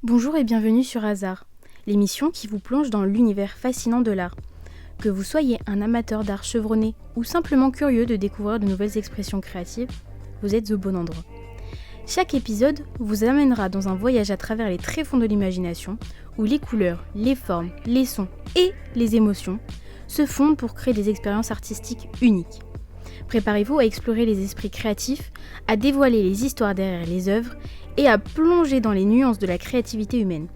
Bonjour et bienvenue sur Hasard, l'émission qui vous plonge dans l'univers fascinant de l'art. Que vous soyez un amateur d'art chevronné ou simplement curieux de découvrir de nouvelles expressions créatives, vous êtes au bon endroit. Chaque épisode vous amènera dans un voyage à travers les tréfonds de l'imagination, où les couleurs, les formes, les sons et les émotions se fondent pour créer des expériences artistiques uniques. Préparez-vous à explorer les esprits créatifs, à dévoiler les histoires derrière les œuvres et à plonger dans les nuances de la créativité humaine.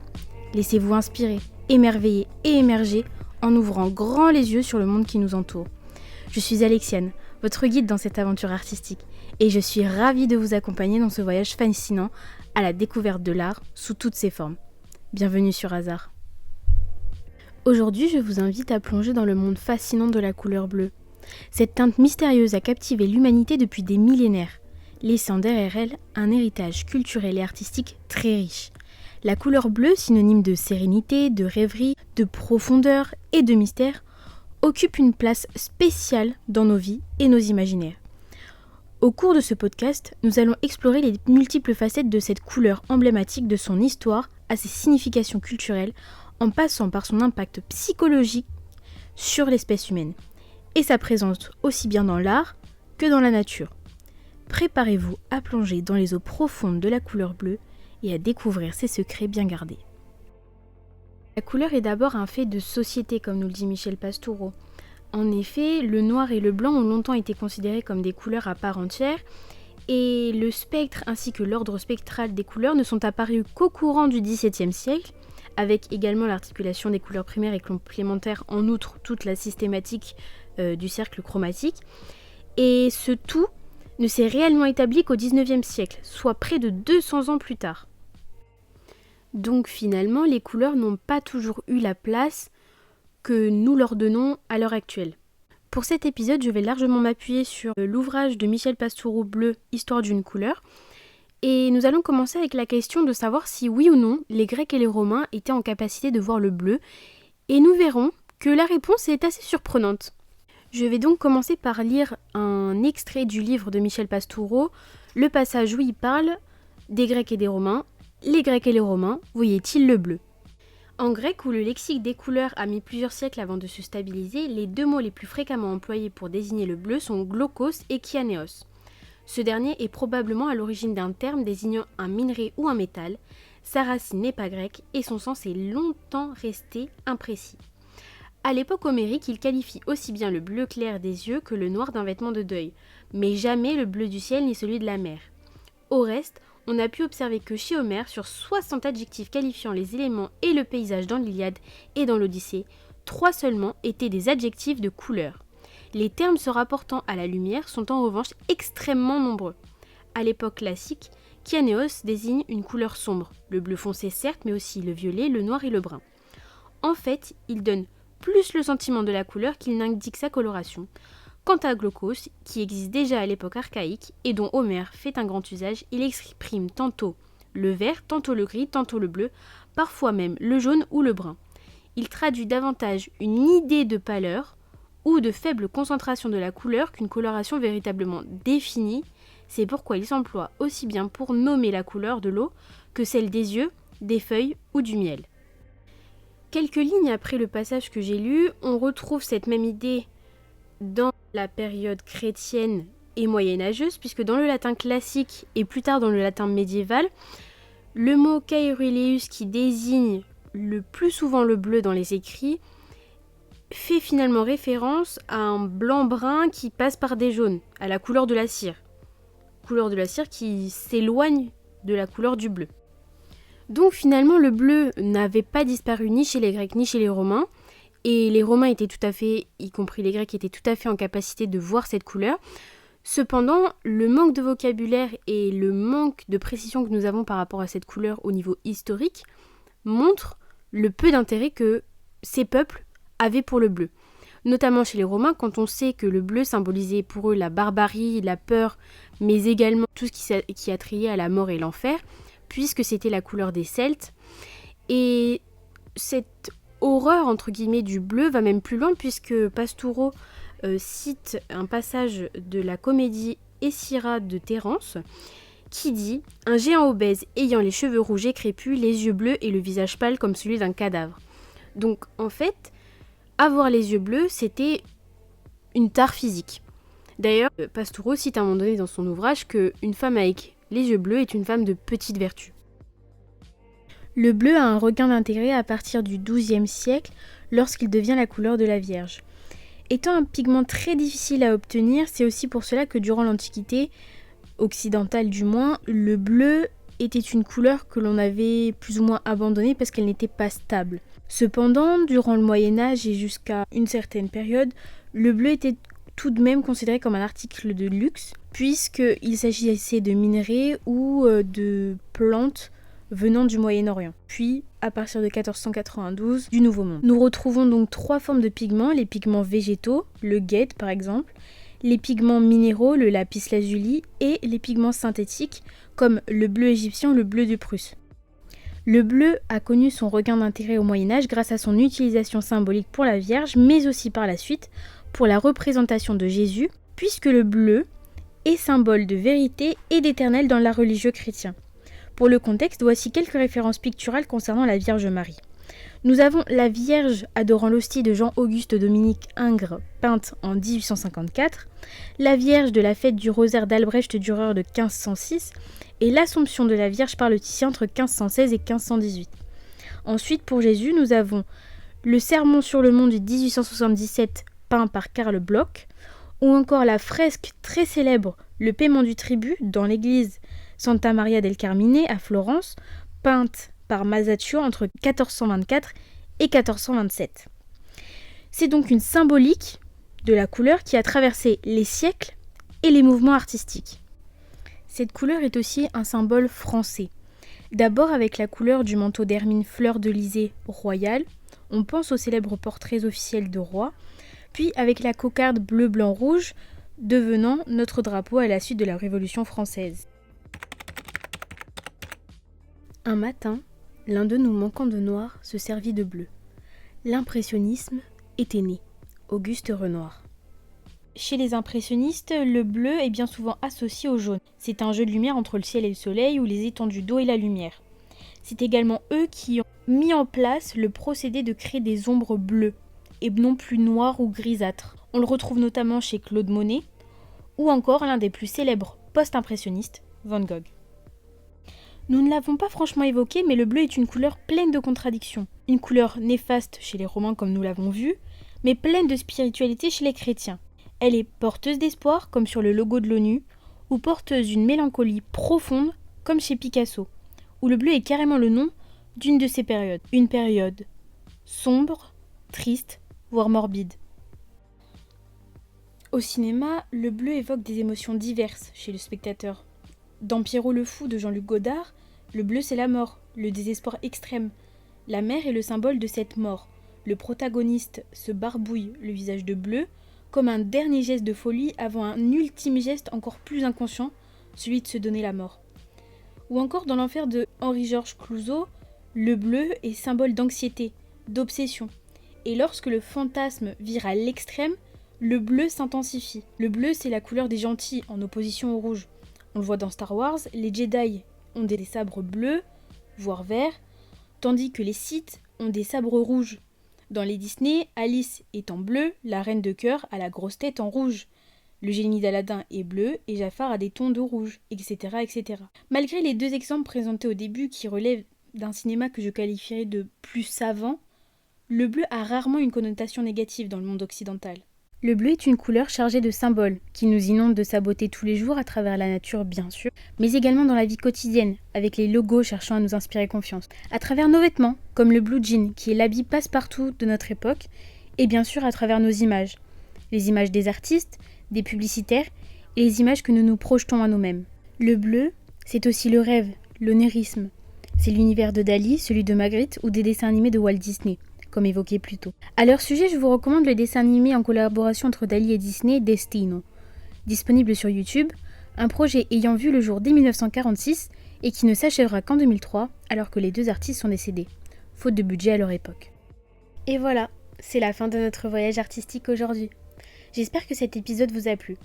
Laissez-vous inspirer, émerveiller et émerger en ouvrant grand les yeux sur le monde qui nous entoure. Je suis Alexiane, votre guide dans cette aventure artistique, et je suis ravie de vous accompagner dans ce voyage fascinant à la découverte de l'art sous toutes ses formes. Bienvenue sur Hasard. Aujourd'hui, je vous invite à plonger dans le monde fascinant de la couleur bleue. Cette teinte mystérieuse a captivé l'humanité depuis des millénaires, laissant derrière elle un héritage culturel et artistique très riche. La couleur bleue, synonyme de sérénité, de rêverie, de profondeur et de mystère, occupe une place spéciale dans nos vies et nos imaginaires. Au cours de ce podcast, nous allons explorer les multiples facettes de cette couleur emblématique, de son histoire à ses significations culturelles, en passant par son impact psychologique sur l'espèce humaine, et sa présence aussi bien dans l'art que dans la nature. Préparez-vous à plonger dans les eaux profondes de la couleur bleue et à découvrir ses secrets bien gardés. La couleur est d'abord un fait de société, comme nous le dit Michel Pastoureau. En effet, le noir et le blanc ont longtemps été considérés comme des couleurs à part entière, et le spectre ainsi que l'ordre spectral des couleurs ne sont apparus qu'au courant du XVIIe siècle, avec également l'articulation des couleurs primaires et complémentaires, en outre toute la systématique du cercle chromatique. Et ce tout ne s'est réellement établi qu'au XIXe siècle, soit près de 200 ans plus tard. Donc finalement, les couleurs n'ont pas toujours eu la place que nous leur donnons à l'heure actuelle. Pour cet épisode, je vais largement m'appuyer sur l'ouvrage de Michel Pastoureau Bleu, Histoire d'une couleur. Et nous allons commencer avec la question de savoir si oui ou non les Grecs et les Romains étaient en capacité de voir le bleu. Et nous verrons que la réponse est assez surprenante. Je vais donc commencer par lire un extrait du livre de Michel Pastoureau, le passage où il parle des Grecs et des Romains. Les Grecs et les Romains, voyaient-ils le bleu ? En grec, où le lexique des couleurs a mis plusieurs siècles avant de se stabiliser, les deux mots les plus fréquemment employés pour désigner le bleu sont glaucos et kyanéos. Ce dernier est probablement à l'origine d'un terme désignant un minerai ou un métal. Sa racine n'est pas grecque et son sens est longtemps resté imprécis. À l'époque homérique, il qualifie aussi bien le bleu clair des yeux que le noir d'un vêtement de deuil, mais jamais le bleu du ciel ni celui de la mer. Au reste, on a pu observer que chez Homère, sur 60 adjectifs qualifiant les éléments et le paysage dans l'Iliade et dans l'Odyssée, 3 seulement étaient des adjectifs de couleur. Les termes se rapportant à la lumière sont en revanche extrêmement nombreux. À l'époque classique, kyanéos désigne une couleur sombre, le bleu foncé certes, mais aussi le violet, le noir et le brun. En fait, il donne plus le sentiment de la couleur qu'il n'indique sa coloration. Quant à glaucos, qui existe déjà à l'époque archaïque et dont Homère fait un grand usage, il exprime tantôt le vert, tantôt le gris, tantôt le bleu, parfois même le jaune ou le brun. Il traduit davantage une idée de pâleur ou de faible concentration de la couleur qu'une coloration véritablement définie. C'est pourquoi il s'emploie aussi bien pour nommer la couleur de l'eau que celle des yeux, des feuilles ou du miel. Quelques lignes après le passage que j'ai lu, on retrouve cette même idée dans la période chrétienne et moyenâgeuse, puisque dans le latin classique et plus tard dans le latin médiéval, le mot caeruleus, qui désigne le plus souvent le bleu dans les écrits, fait finalement référence à un blanc-brun qui passe par des jaunes, à la couleur de la cire. Couleur de la cire qui s'éloigne de la couleur du bleu. Donc finalement, le bleu n'avait pas disparu ni chez les Grecs ni chez les Romains, et les Romains étaient tout à fait, y compris les Grecs, étaient tout à fait en capacité de voir cette couleur. Cependant, le manque de vocabulaire et le manque de précision que nous avons par rapport à cette couleur au niveau historique montrent le peu d'intérêt que ces peuples avaient pour le bleu. Notamment chez les Romains, quand on sait que le bleu symbolisait pour eux la barbarie, la peur, mais également tout ce qui a trait à la mort et l'enfer, puisque c'était la couleur des Celtes. Et cette horreur, entre guillemets, du bleu va même plus loin, puisque Pastoureau cite un passage de la comédie Essira de Terence, Qui dit un géant obèse ayant les cheveux rouges et crépus, les yeux bleus et le visage pâle comme celui d'un cadavre. Donc en fait, avoir les yeux bleus, c'était une tare physique. D'ailleurs, Pastoureau cite à un moment donné dans son ouvrage qu'une femme avec les yeux bleus est une femme de petite vertu. Le bleu a un regain d'intérêt à partir du XIIe siècle lorsqu'il devient la couleur de la Vierge. Étant un pigment très difficile à obtenir, c'est aussi pour cela que durant l'Antiquité, occidentale du moins, le bleu était une couleur que l'on avait plus ou moins abandonnée parce qu'elle n'était pas stable. Cependant, durant le Moyen-Âge et jusqu'à une certaine période, le bleu était tout de même considéré comme un article de luxe, puisqu'il s'agissait de minerais ou de plantes venant du Moyen-Orient, puis à partir de 1492 du Nouveau Monde. Nous retrouvons donc 3 formes de pigments, les pigments végétaux, le guet par exemple, les pigments minéraux, le lapis lazuli, et les pigments synthétiques comme le bleu égyptien ou le bleu de Prusse. Le bleu a connu son regain d'intérêt au Moyen-Âge grâce à son utilisation symbolique pour la Vierge, mais aussi par la suite pour la représentation de Jésus, puisque le bleu est symbole de vérité et d'éternel dans l'art religieux chrétien. Pour le contexte, voici quelques références picturales concernant la Vierge Marie. Nous avons la Vierge adorant l'hostie de Jean-Auguste Dominique Ingres, peinte en 1854, la Vierge de la fête du rosaire d'Albrecht Dürer de 1506, et l'Assomption de la Vierge par le Titien entre 1516 et 1518. Ensuite, pour Jésus, nous avons le Sermon sur le mont de 1877, peint par Karl Bloch, ou encore la fresque très célèbre Le paiement du tribut dans l'église Santa Maria del Carmine à Florence, peinte par Masaccio entre 1424 et 1427. C'est donc une symbolique de la couleur qui a traversé les siècles et les mouvements artistiques. Cette couleur est aussi un symbole français. D'abord avec la couleur du manteau d'hermine fleur-de-lysée royal, on pense aux célèbres portraits officiels de rois, puis avec la cocarde bleu-blanc-rouge, devenant notre drapeau à la suite de la Révolution française. Un matin, l'un d'eux nous manquant de noir se servit de bleu. L'impressionnisme était né. Auguste Renoir. Chez les impressionnistes, le bleu est bien souvent associé au jaune. C'est un jeu de lumière entre le ciel et le soleil ou les étendues d'eau et la lumière. C'est également eux qui ont mis en place le procédé de créer des ombres bleues et non plus noires ou grisâtres. On le retrouve notamment chez Claude Monet ou encore l'un des plus célèbres post-impressionnistes, Van Gogh. Nous ne l'avons pas franchement évoqué, mais le bleu est une couleur pleine de contradictions. Une couleur néfaste chez les Romains comme nous l'avons vu, mais pleine de spiritualité chez les chrétiens. Elle est porteuse d'espoir comme sur le logo de l'ONU, ou porteuse d'une mélancolie profonde comme chez Picasso, où le bleu est carrément le nom d'une de ces périodes. Une période sombre, triste, voire morbide. Au cinéma, le bleu évoque des émotions diverses chez le spectateur. Dans Pierrot le Fou de Jean-Luc Godard, le bleu c'est la mort, le désespoir extrême. La mer est le symbole de cette mort. Le protagoniste se barbouille le visage de bleu, comme un dernier geste de folie avant un ultime geste encore plus inconscient, celui de se donner la mort. Ou encore dans l'enfer de Henri-Georges Clouzot, le bleu est symbole d'anxiété, d'obsession. Et lorsque le fantasme vire à l'extrême, le bleu s'intensifie. Le bleu c'est la couleur des gentils en opposition au rouge. On le voit dans Star Wars, les Jedi ont des sabres bleus, voire verts, tandis que les Sith ont des sabres rouges. Dans les Disney, Alice est en bleu, la reine de cœur a la grosse tête en rouge. Le génie d'Aladin est bleu et Jafar a des tons de rouge, etc., etc. Malgré les 2 exemples présentés au début qui relèvent d'un cinéma que je qualifierais de plus savant, le bleu a rarement une connotation négative dans le monde occidental. Le bleu est une couleur chargée de symboles, qui nous inonde de sa beauté tous les jours à travers la nature bien sûr, mais également dans la vie quotidienne, avec les logos cherchant à nous inspirer confiance. À travers nos vêtements, comme le blue jean, qui est l'habit passe-partout de notre époque, et bien sûr à travers nos images. Les images des artistes, des publicitaires, et les images que nous nous projetons à nous-mêmes. Le bleu, c'est aussi le rêve, l'onérisme. C'est l'univers de Dali, celui de Magritte ou des dessins animés de Walt Disney, comme évoqué plus tôt. À leur sujet, je vous recommande le dessin animé en collaboration entre Dali et Disney, Destino. Disponible sur YouTube, un projet ayant vu le jour dès 1946 et qui ne s'achèvera qu'en 2003, alors que les 2 artistes sont décédés, faute de budget à leur époque. Et voilà, c'est la fin de notre voyage artistique aujourd'hui. J'espère que cet épisode vous a plu.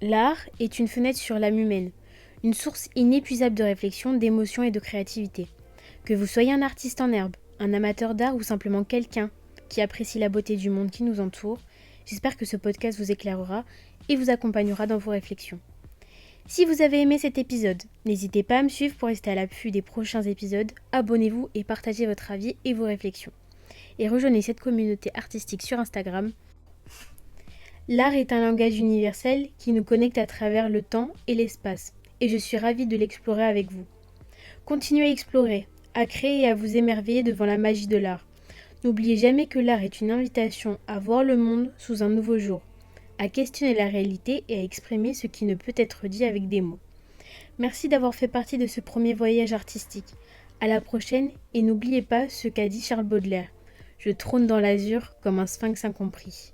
L'art est une fenêtre sur l'âme humaine, une source inépuisable de réflexion, d'émotion et de créativité. Que vous soyez un artiste en herbe, un amateur d'art ou simplement quelqu'un qui apprécie la beauté du monde qui nous entoure, j'espère que ce podcast vous éclairera et vous accompagnera dans vos réflexions. Si vous avez aimé cet épisode, n'hésitez pas à me suivre pour rester à l'affût des prochains épisodes, abonnez-vous et partagez votre avis et vos réflexions. Et rejoignez cette communauté artistique sur Instagram. L'art est un langage universel qui nous connecte à travers le temps et l'espace, et je suis ravie de l'explorer avec vous. Continuez à explorer, à créer et à vous émerveiller devant la magie de l'art. N'oubliez jamais que l'art est une invitation à voir le monde sous un nouveau jour, à questionner la réalité et à exprimer ce qui ne peut être dit avec des mots. Merci d'avoir fait partie de ce premier voyage artistique. À la prochaine et n'oubliez pas ce qu'a dit Charles Baudelaire. Je trône dans l'azur comme un sphinx incompris.